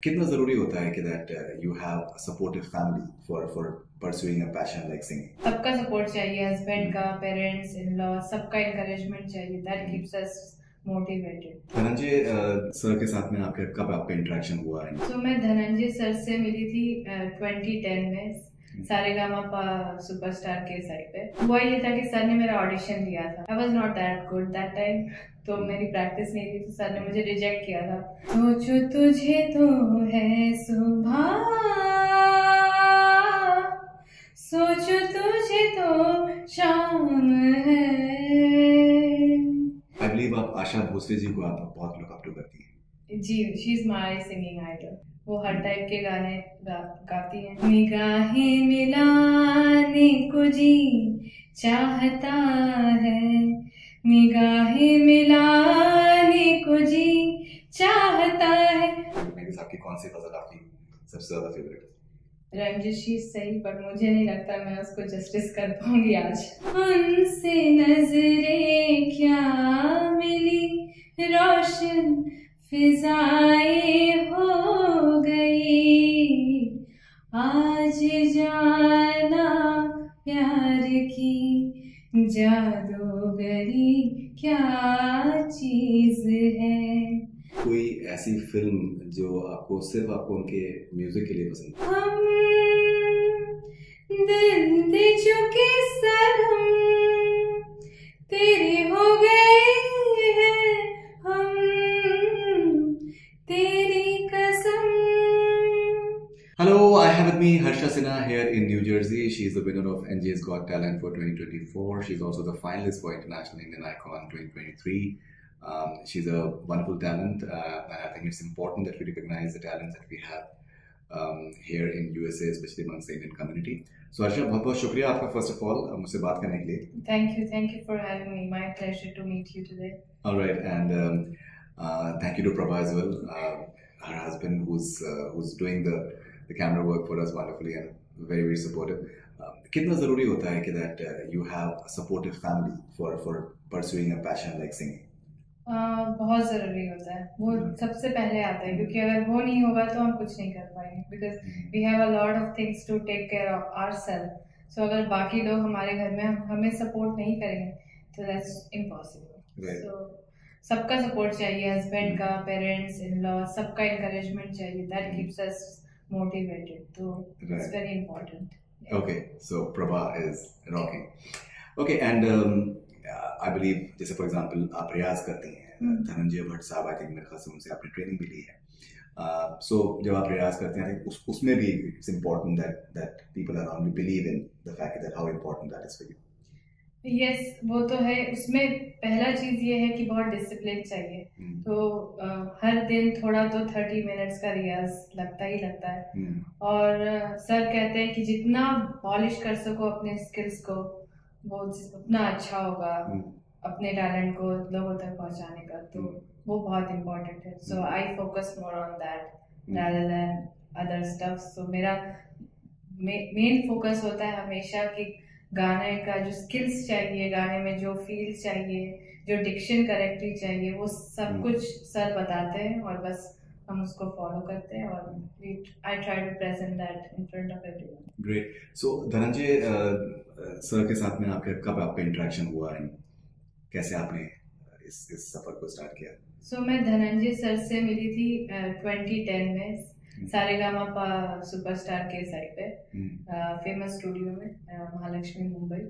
कितना ज़रूरी होता है कि that you have a supportive family for pursuing a passion like singing? सबका सपोर्ट चाहिए, हस्बैंड का, पेरेंट्स, इन लॉ, सबका एनकरेजमेंट चाहिए। That keeps us motivated. Dhananjay sir के साथ में आपके कब आपका इंटरेक्शन हुआ है? तो मैं धनंजय सर से मिली थी 2010 में सारेगामापा सुपरस्टार के सेट पे। हुआ ये था कि सर ने मेरा ऑडिशन दिया था। I was not that good that time, तो मेरी प्रैक्टिस नहीं थी, तो सर ने मुझे रिजेक्ट किया था। सोचो तुझे तो है सुबह, सोचो तुझे तो शाम है। आई बिलीव आप आशा भोसले जी को आप बहुत लुक अप टू करती हैं। जी, she is my singing idol. वो हर टाइप के गाने गाती हैं। निगाहें मिलाने को जी चाहता है, निगाहें मिलाने को जी चाहता है। आपकी कौन सी गजल आपकी सबसे ज्यादा फेवरेट है? रंजिशी सही, पर मुझे नहीं लगता मैं उसको जस्टिस कर पाऊंगी आज। उनसे नजरें क्या मिली, रोशन फिजाएं हो गई, आज जाना प्यार की जादूगरी क्या चीज है। कोई ऐसी फिल्म जो आपको सिर्फ आपको उनके म्यूजिक के लिए पसंद है? हम दिल दे चुके सनम, तेरे हो गए हैं हम, तेरी कसम। Hello, I have with me Harsha Sinha here in New Jersey. She is the winner of NJ's Got Talent for 2024. She's also the finalist for International Indian Icon 2023. She's a wonderful talent, and I think it's important that we recognize the talents that we have here in USA, especially amongst the Indian community. So Harsha, बहुत-बहुत शुक्रिया आपका first of all मुझसे बात करने के लिए. Thank you for having me. My pleasure to meet you today. All right, and thank you to Prabha as well, her husband, who's doing the camera work for us wonderfully and very very supportive. कितना ज़रूरी होता है कि that you have a supportive family for pursuing a passion like singing? बहुत ज़रूरी होता है, वो सबसे पहले आता है, क्योंकि अगर वो नहीं होगा तो हम कुछ नहीं कर पाएंगे, because we have a lot of things to take care of ourself. So अगर बाकी लोग हमारे घर में हमें सपोर्ट नहीं करेंगे तो दैट्स इम्पॉसिबल। सो सबका सपोर्ट चाहिए, हस्बैंड का, पेरेंट्स, इन लॉ, सबका एनकरेजमेंट चाहिए। दैट कीप्स अस मोटिवेटेड, तो it's very important. Okay, so Prabha is rocking. Okay, and I believe जैसे फॉर एग्जांपल आप रियाज करती हैं, धनंजय भट्ट साहब आई थिंक मेरे ख्याल से उनसे आपने ट्रेनिंग भी ली है। सो जब आप रियाज करते हैं उसमें भी it's important that people around you believe in the fact that how important that is for you. Yes, वो तो है। उसमें पहला चीज ये है कि बहुत डिसिप्लिन चाहिए। तो हर दिन थोड़ा तो 30 मिनट्स का रियाज लगता ही लगता है। और सर कहते हैं कि जितना पॉलिश कर सको अपने स्किल्स को, वो उतना अच्छा होगा अपने टैलेंट को लोगों तक पहुंचाने का। तो वो बहुत इम्पोर्टेंट है। So I focus more on that rather than other stuff. So मेरा मेन फोकस होता है हमेशा कि गाने का जो स्किल्स चाहिए, गाने में जो फील्स चाहिए, जो डिक्शन करेक्टली चाहिए, वो सब कुछ सर बताते हैं और बस हम उसको फॉलो करते हैं और I try to present that in front of everyone. Great. So Dhananjay sir के साथ में कब आपका इंटरेक्शन हुआ है, कैसे आपने इस सफर को स्टार्ट किया? सो मैं धनंजय सर से मिली थी 2010 में सारेगामापा सुपरस्टार के सेट पे, फेमस स्टूडियो में, महालक्ष्मी मुंबई।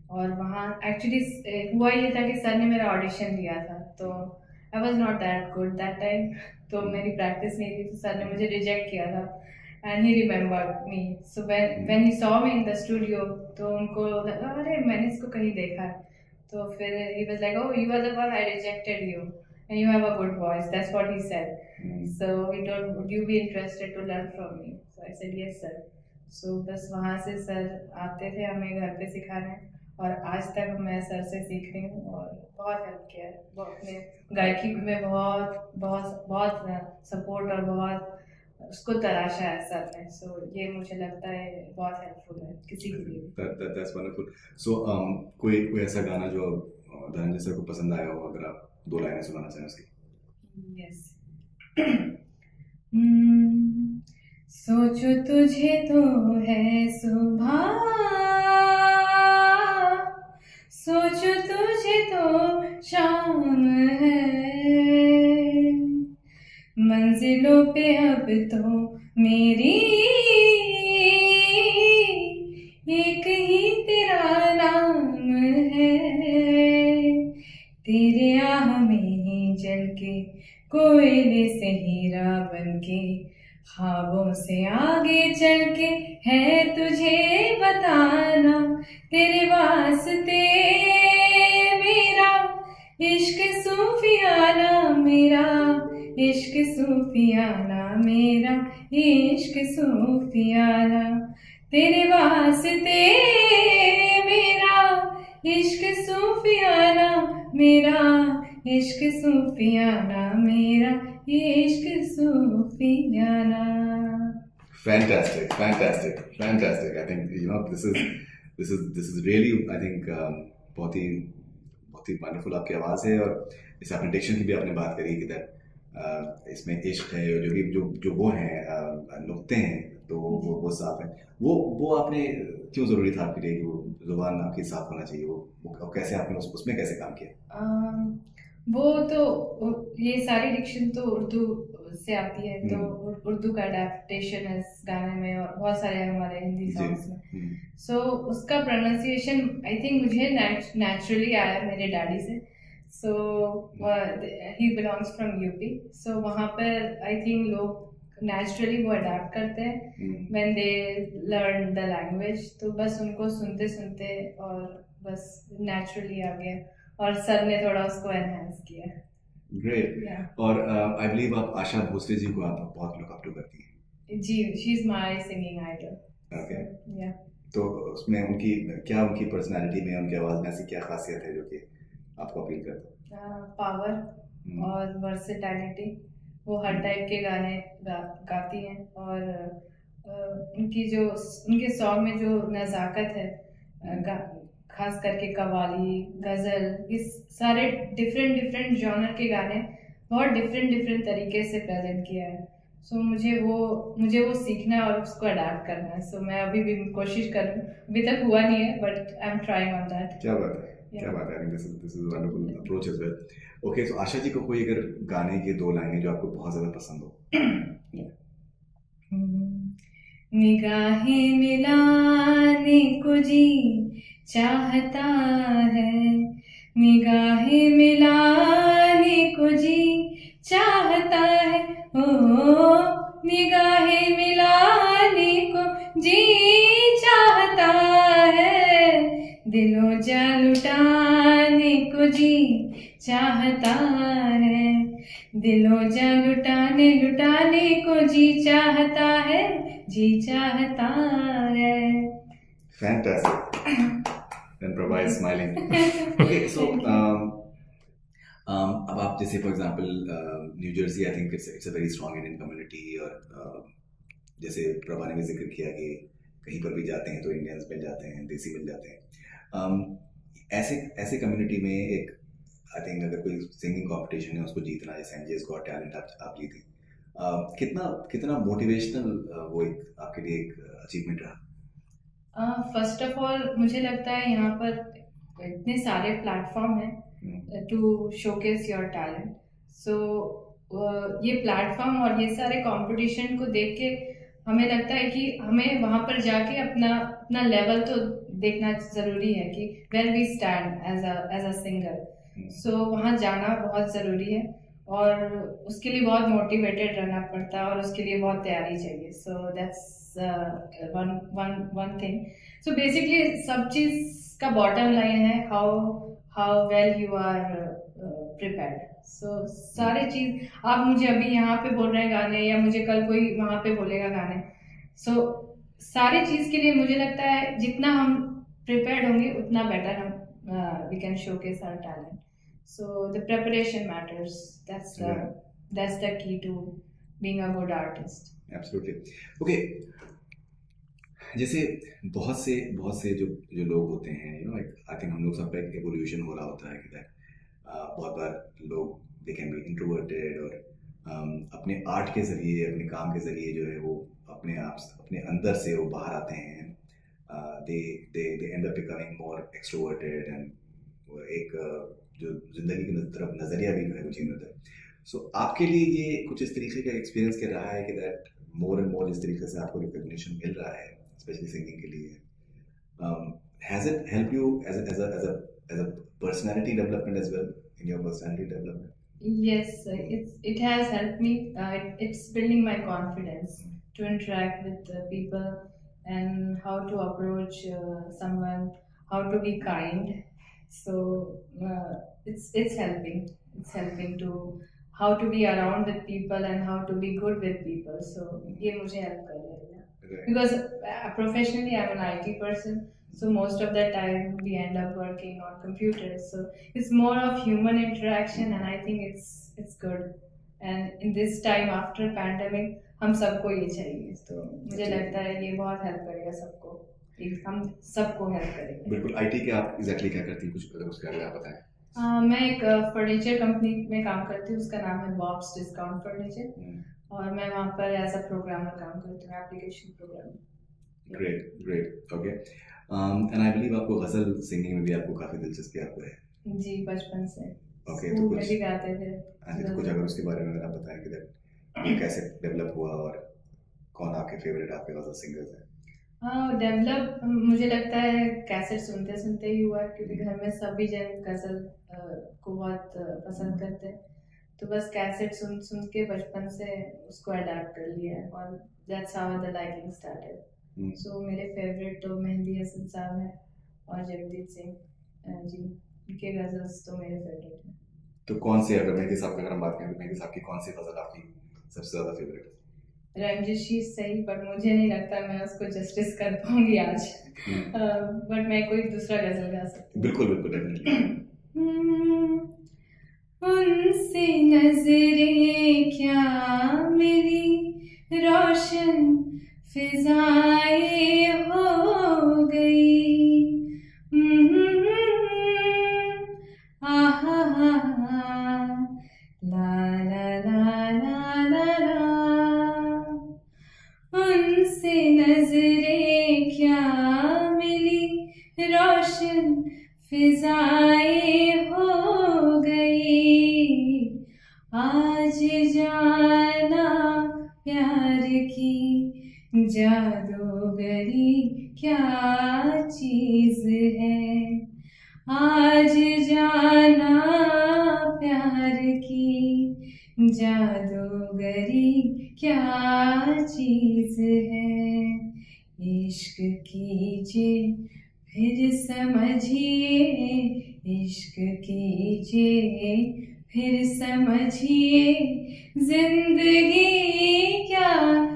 और वहाँ एक्चुअली हुआ ये था कि सर ने मेरा ऑडिशन दिया था, तो I was not that good that time, तो मेरी प्रैक्टिस नहीं थी, तो सर ने मुझे रिजेक्ट किया था। And he remembered me. So when he saw me in the studio, तो उनको लगा अरे मैंने इसको कहीं देखा है। तो फिर he was like oh you are the one I rejected you and you have a good voice. That's what he said. So he told, would you be interested to learn from me? So I said yes sir. So बस वहाँ से sir आते थे हमें घर पे सिखाने, और आज तक मैं सर से सीख रही हूँ और बहुत हेल्प किया है। वो अपने गायकी में बहुत बहुत बहुत सपोर्ट और बहुत उसको तराशा है सर ने। सो ये मुझे लगता है बहुत हेल्पफुल है किसी के लिए। That's wonderful. So कोई ऐसा गाना जो धनंजय सर को पसंद आया हो, अगर आप 2 लाइनें सुनाना चाहें उसकी? Yes. सोचो तुझे तो है सुबह, सोचो तुझे तो शाम है, मंजिलों पे अब तो मेरी एक ही तेरा नाम है। तेरे आह में ही जल के कोयले से हीरा बनके, ख्वाबों से आगे चल के है तुझे बताना, तेरे वास्ते मेरा इश्क सूफियाना, मेरा इश्क सूफियाना, मेरा इश्क सूफियाना, तेरे वास्ते मेरा इश्क सूफियाना, मेरा इश्क सूफियाना, मेरा इश्क सूफियाना। Fantastic, fantastic, fantastic. I think this is really I think बहुत ही wonderful आपकी आवाज़ है, और इस आपने डिक्शन की भी आपने बात करी कि इसमें इश्क है, जो भी जो वो हैं नुक्ते हैं, तो वो साफ है। वो आपने क्यों ज़रूरी था आपके लिए कि वो ज़ुबान आपकी साफ होना चाहिए, वो कैसे आपने उसमें कैसे काम किया? वो तो ये सारी डिक्शन तो उर्दू से आती है, तो उर्दू का अडेप्टेशन है इस गाने में, और बहुत सारे हमारे हिंदी सॉन्ग्स में। सो उसका प्रोनाउंसिएशन आई थिंक मुझे नेचुरली आया मेरे डैडी से। सो ही बिलोंग्स फ्रॉम यूपी, सो वहाँ पर आई थिंक लोग नेचुरली वो अडेप्ट करते हैं when they learn the language, तो बस उनको सुनते सुनते और बस नेचुरली आ गया, और सर ने थोड़ा उसको एनहांस किया। ग्रेट। और आई बिलीव आप आशा भोसले जी को आप बहुत लुक अप टू करती हैं। जी, she is my singing idol. Okay, या तो उसमें उनकी पर्सनालिटी में, उनकी आवाज़ में ऐसी क्या खासियत है जो कि आपको अपील करता है? पावर और वर्सेटैलिटी, वो हर टाइप के गाने गाती हैं, और उनके सॉन्ग में जो नज़ाकत है, खास करके कवाली, गज़ल, इस सारे डिफरेंट जॉनर के गाने बहुत डिफरेंट तरीके से प्रेजेंट किया है। सो मुझे वो सीखना है और उसको अडैप्ट करना है। सो मैं अभी भी कोशिश कर रही हूँ, अभी तक हुआ नहीं है, but I am trying on that. क्या बात है, क्या बात है। I think this is wonderful approach as well. Okay, so Asha ji को कोई अगर गाने के 2 लाइनें जो आपको बहुत ज़्यादा पसंद हो? निगाहें मिलाने को जी चाहता है, निगाहें मिलाने को जी चाहता है, ओ निगाहें मिलाने को जी चाहता है, दिलो जा लुटाने को जी चाहता है, दिलो जा लुटाने को जी चाहता है, जी चाहता है। Fantastic. And Prabha is smiling. Okay, so अब आप जैसे for example new Jersey, I think it's a very strong Indian community, और जैसे प्रभा ने भी जिक्र किया कि कहीं पर भी जाते हैं तो इंडियंस मिल जाते हैं, देसी मिल जाते हैं। ऐसे कम्युनिटी में एक आई थिंक अगर कोई सिंगिंग कंपटीशन है उसको जीतना, जैसे एनजेएस गॉट टैलेंट आप जीती, कितना मोटिवेशनल वो एक आपके लिए एक अचीवमेंट रहा? फर्स्ट ऑफ ऑल मुझे लगता है यहाँ पर इतने सारे प्लेटफॉर्म हैं टू शोकेस योर टैलेंट। सो ये प्लेटफॉर्म और ये सारे कंपटीशन को देख के हमें लगता है कि हमें वहाँ पर जाके अपना लेवल तो देखना ज़रूरी है कि where we stand as a singer. So वहाँ जाना बहुत ज़रूरी है, और उसके लिए बहुत मोटिवेटेड रहना पड़ता है, और उसके लिए बहुत तैयारी चाहिए। So that's one thing. So basically सब चीज़ का बॉटम लाइन है how well you are prepared. So सारे चीज़, आप मुझे अभी यहाँ पे बोल रहे हैं गाने, या मुझे कल कोई वहाँ पे बोलेगा गाने, सो सारी चीज़ के लिए मुझे लगता है जितना हम प्रिपेयर्ड होंगे उतना बेटर हम we can showcase our talent. So the preparation matters. That's the key to being a good artist. Absolutely. Okay. जैसे बहुत से जो लोग होते हैं, आई थिंक हम लोग सब एवोल्यूशन हो रहा होता है कि बहुत बार लोग दे कैन बी इंट्रोवर्टेड, और अपने आर्ट के ज़रिए, अपने काम के ज़रिए जो है वो अपने आप अपने अंदर से वो बाहर आते हैं, they end up becoming more extroverted and एक जो ज़िंदगी की तरफ नज़रिया भी जो है वो चेंज होता है। सो आपके लिए ये कुछ इस तरीके का एक्सपीरियंस क्या रहा है कि दैट मोर एंड मोर जिस तरीके से आपको रिकॉग्निशन मिल रहा है स्पेशली सिंगिंग के लिए, has it helped you as a personality development as well, in your personality development? Yes, it has helped me. It's building my confidence to interact with people and how to approach someone, how to be kind. So it's helping. It's helping to how to be around with people and how to be good with people. So ये मुझे help कर रहा है because professionally I'm an IT person. So most of the time we end up working on computers. So it's more of human interaction, and I think it's good. And in this time after pandemic, हम सबको ये चाहिए, तो मुझे लगता है ये बहुत हेल्प करेगा सबको, हम सबको हेल्प करेगा। बिल्कुल। आईटी के आप एग्जैक्टली क्या करती हैं, कुछ अगर उसके बारे में आप बताएं। मैं एक फर्नीचर कंपनी में काम करती हूँ, उसका नाम है बॉब्स डिस्काउंट फर्नीचर, और मैं वहाँ पर एज अ प्रोग्रामर काम करती हूँ, application programmer. Great okay. And I believe आपको गजल सिंगिंग में भी आपको काफी दिलचस्पी आपको है। जी, बचपन से। ओके, तो कुछ भी गाते थे। तो कुछ अगर उसके बारे में अगर आप बताएं कि ये कैसे डेवलप हुआ और कौन आपके फेवरेट आपके गजल सिंगर्स हैं? डेवलप मुझे लगता है कैसेट सुनते सुनते ही हुआ, क्योंकि घर में सभी जन गजल को बहुत पसंद करते हैं, तो बस कैसेट सुन सुन के बचपन से उसको अडैप्ट कर लिया है, और that's how the liking started. So मेरे फेवरेट तो मेहंदी हसन साहब हैं और जगजीत सिंह जी, उनके गजल्स तो मेरे फेवरेट हैं। तो कौन सी, अगर मेहंदी साहब की अगर हम बात करें तो मेहंदी साहब की कौन सी गजल आपकी सबसे ज्यादा फेवरेट है? रंजिशी सही, पर मुझे नहीं लगता मैं उसको जस्टिस कर पाऊंगी आज, बट मैं कोई दूसरा गजल गा सकती हूँ। बिल्कुल बिल्कुल, डेफिनेटली। उनसे नजरें क्या मेरी रोशन फिजाएं हो गई, आहा ला ला ला ला ला ला। उनसे नजरें क्या मिली रोशन फिजाएं हो गई, आज जाना प्यार की जादूगरी क्या चीज है, आज जाना प्यार की जादूगरी क्या चीज है, इश्क कीजिए फिर समझिए, इश्क कीजिए फिर समझिए, जिंदगी क्या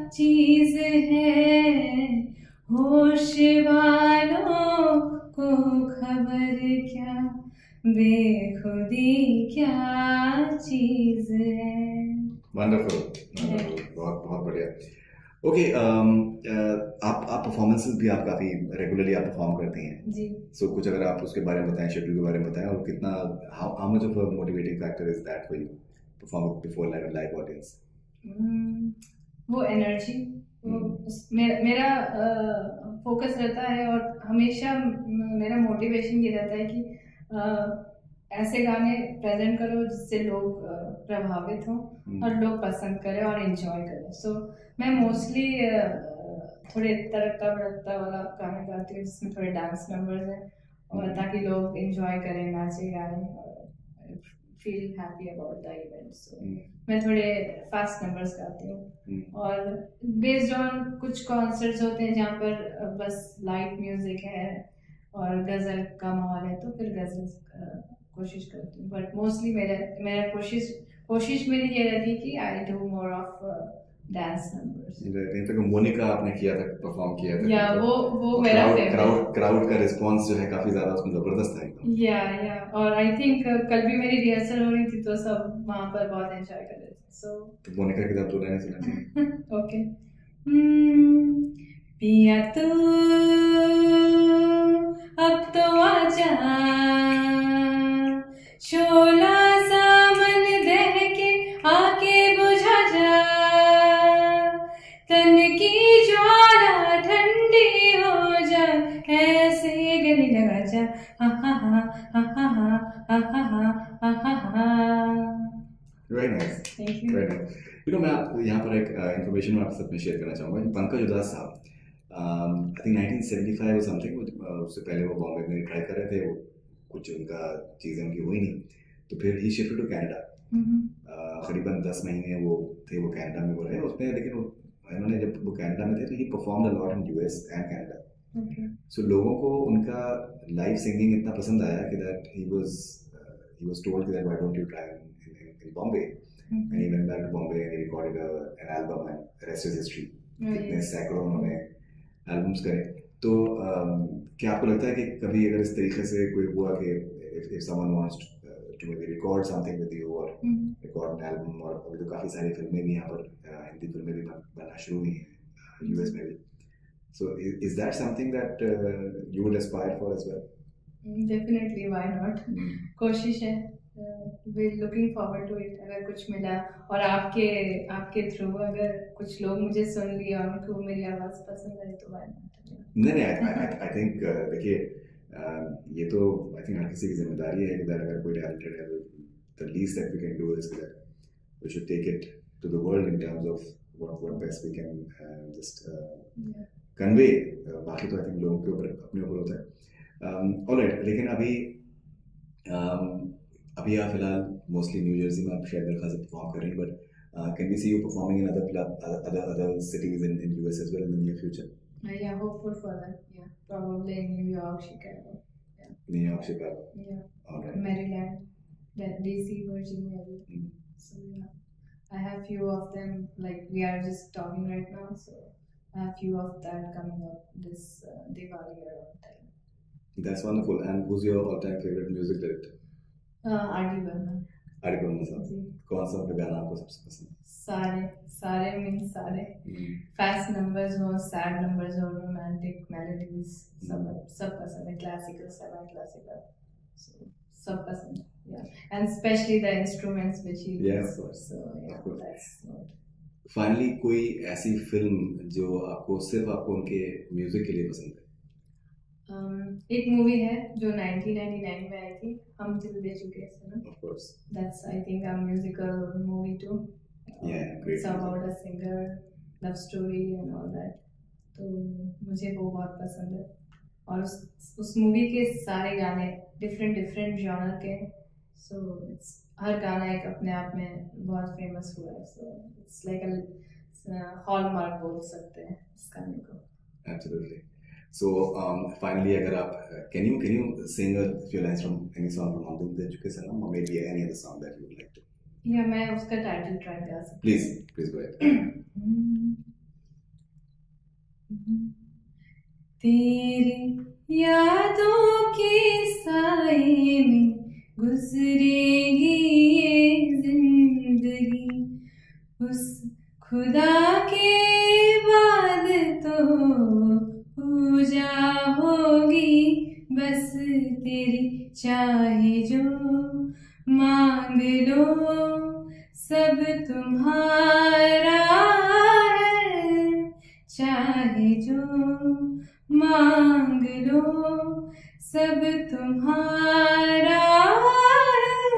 चीज है, होश वालों को खबर क्या, बेखुदी क्या चीज है। वंडरफुल, बहुत बहुत बढ़िया। ओके, आप परफॉर्मेंसेस भी आप काफी रेगुलरली आप परफॉर्म करती हैं जी। सो कुछ अगर आप उसके बारे में बताएं, शेड्यूल के बारे में बताएं, और कितना how much of a motivating factor is that for you perform before live audience? वो एनर्जी, मेरा फोकस रहता है, और हमेशा मेरा मोटिवेशन ये रहता है कि ऐसे गाने प्रेजेंट करो जिससे लोग प्रभावित हों और लोग पसंद करें और एंजॉय करें। सो मैं मोस्टली थोड़े तड़कता भड़कता वाला गाना गाती हूँ जिसमें थोड़े डांस नंबर्स हैं, और ताकि लोग एंजॉय करें, नाचे गाएं और feel happy about the event. So मैं थोड़े फास्ट नंबर्स गाती हूँ, और बेस्ड ऑन कुछ कॉन्सर्ट्स होते हैं जहाँ पर बस लाइट म्यूजिक है और गज़ल का माहौल है, तो फिर गज़ल कोशिश करती हूँ, बट मोस्टली मेरा कोशिश मेरी ये रहती है कि I do more of dance numbers. तो मोनिका आपने किया था, परफॉर्म किया था, या वो मेरा क्राउड का रिस्पांस जो है काफी ज्यादा उसमें जबरदस्त था। या और आई थिंक कल भी मेरी रिहर्सल हो रही थी, तो सब वहाँ पर बहुत एंजॉय कर रहे थे। सो तो मोनिका की दो लाइनें सुनाती। ओके। पिया तू अब तो आजा, शोला सा मन दहके आके बुझ मन की ज्वाला ठंडी हो जा, ऐसे गले लगा जा, हा हा हा हा हा हा हा हा हा हा हा। Very nice. Thank you. Very nice. मैं यहाँ पर एक इन्फॉर्मेशन मैं आपके साथ में शेयर करना चाहूँगा। पंकज उधास साहब, आई थिंक 1975 और समथिंग, उससे पहले वो बॉम्बे में ट्राई कर रहे थे, वो कुछ उनका चीज़ें उनकी हुई नहीं, तो फिर ही शिफ्टेड टू कनाडा। करीबन 10 महीने वो थे, वो कनाडा में वो रहे उसमें, लेकिन उन्होंने जब वो कनाडा में थे तो he performed a lot in US and Canada. So लोगों को उनका लाइव सिंगिंग इतना पसंद आया कि that he was told that why don't you try in Bombay, and he went back to Bombay and he recorded an album, and rest is history. कितने सैकड़ों उन्होंने एल्बम्स करे। तो क्या आपको लगता है कि कभी अगर इस तरीके से कोई हुआ कि if someone wants to maybe record something with you or record an album, और अभी तो काफ़ी सारी फिल्में भी यहाँ पर हिंदी फिल्में भी बनना शुरू हुई हैं यूएस में भी, so is that something that you would aspire for as well? Definitely, why not? कोशिश है, we're looking forward to it। अगर कुछ मिला और आपके थ्रू अगर कुछ लोग मुझे सुन लिए और उनको मेरी आवाज़ पसंद आई तो why not? नहीं, I think देखिए, ये तो आई थिंक हर किसी की जिम्मेदारी है कि अगर कोई टैलेंटेड है, the least that we can do is that we should take it to the world in terms of what best we can just convey। बाकी तो आई थिंक लोगों के ऊपर अपने ऊपर होता है। ऑलराइट, लेकिन अभी आप फिलहाल मोस्टली न्यू जर्सी में आप शायद मेरे ख्याल से परफॉर्म कर रही हैं, but can we see you performing in other cities in US as well in the near future? Yeah, hopeful for that. Yeah, probably in New York, Chicago. Yeah. New York, Chicago. Yeah. All right. Maryland, DC, Virginia. So yeah, I have few of them. Like we are just talking right now, so I have few of that coming up this Diwali around time. That's wonderful. And who's your all-time favorite music director? R.D. Burman. R.D. Burman साहब, कौन सा उनका गाना आपको सबसे पसंद? सारे means सारे, फास्ट नंबर्स हो, सैड नंबर्स हो, रोमांटिक मेलोडीज, सब पसंद है, क्लासिकल, सेमी क्लासिकल, सब पसंद है, and specially the instruments which he uses, so that's what. Finally कोई ऐसी फिल्म जो आपको सिर्फ आपको उनके म्यूजिक के लिए पसंद है? एक मूवी है जो 1999 में आई थी, हम दिल दे चुके हैं ना, of course, that's I think a musical movie two. great, it's about a singer, love story and all that, तो मुझे वो बहुत पसंद है, और उस मूवी के सारे गाने डिफरेंट जॉनर के, सो इट्स हर गाना एक अपने आप में बहुत फेमस हुआ है, so it's like a hallmark बोल सकते हैं इस गाने को। Absolutely. So finally, अगर आप can you sing a few lines from any song from Andul De Chuke Sanam, or maybe any other song that you would like to? Yeah, मैं उसका टाइटल ट्रैक गा सकती हूँ। Please go ahead. तेरी यादों के साए में गुजरेगी ये जिंदगी, उस खुदा के बाद तो पूजा होगी, बस तेरी चाहे जो मांग लो, सब तुम्हारा है, चाहे जो मांग लो, सब तुम्हारा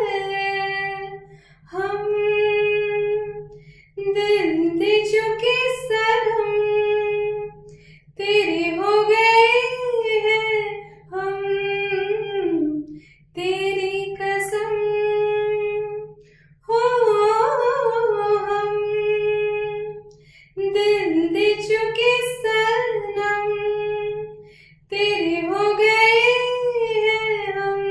है। हम दिल दे चुके सनम, तेरे हो गए हैं हम, तेरी कसम हो, हम दिल दे चुके सनम, तेरे हो गए हैं हम,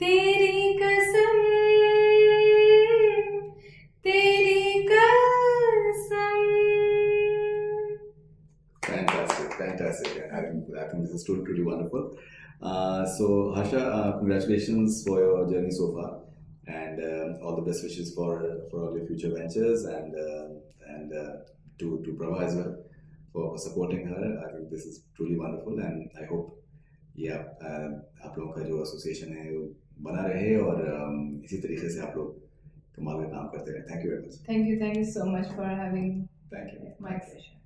तेरी कसम, तेरी कसम। Fantastic. I think this is truly wonderful. So Harsha, congratulations for your journey so far, and all the best wishes for all your future ventures, and to Prabha as well for supporting her. I think this is truly wonderful, and I hope आप लोगों का जो association है वो बना रहे, और इसी तरीके से आप लोग कमाल का काम करते रहे. Thank you very much. Thank you so much for having me. Thank you. My pleasure.